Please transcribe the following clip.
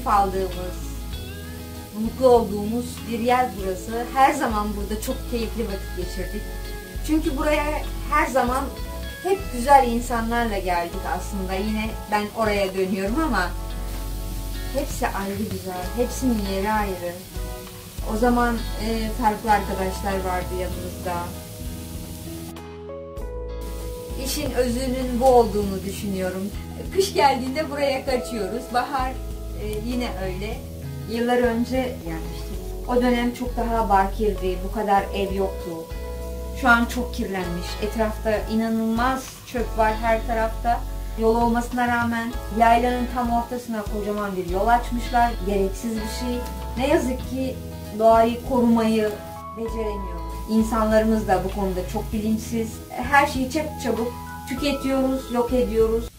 keyif aldığımız, mutlu olduğumuz bir yer burası. Her zaman burada çok keyifli vakit geçirdik. Çünkü buraya her zaman hep güzel insanlarla geldik aslında. Yine ben oraya dönüyorum ama hepsi ayrı güzel, hepsinin yeri ayrı. O zaman farklı arkadaşlar vardı yanımızda. İşin özünün bu olduğunu düşünüyorum. Kış geldiğinde buraya kaçıyoruz. Bahar yine öyle. Yıllar önce gelmiştik. O dönem çok daha bakirdi, bu kadar ev yoktu. Şu an çok kirlenmiş. Etrafta inanılmaz çöp var her tarafta. Yol olmasına rağmen yaylanın tam ortasına kocaman bir yol açmışlar. Gereksiz bir şey. Ne yazık ki doğayı korumayı beceremiyoruz. İnsanlarımız da bu konuda çok bilinçsiz. Her şeyi çabuk tüketiyoruz, yok ediyoruz.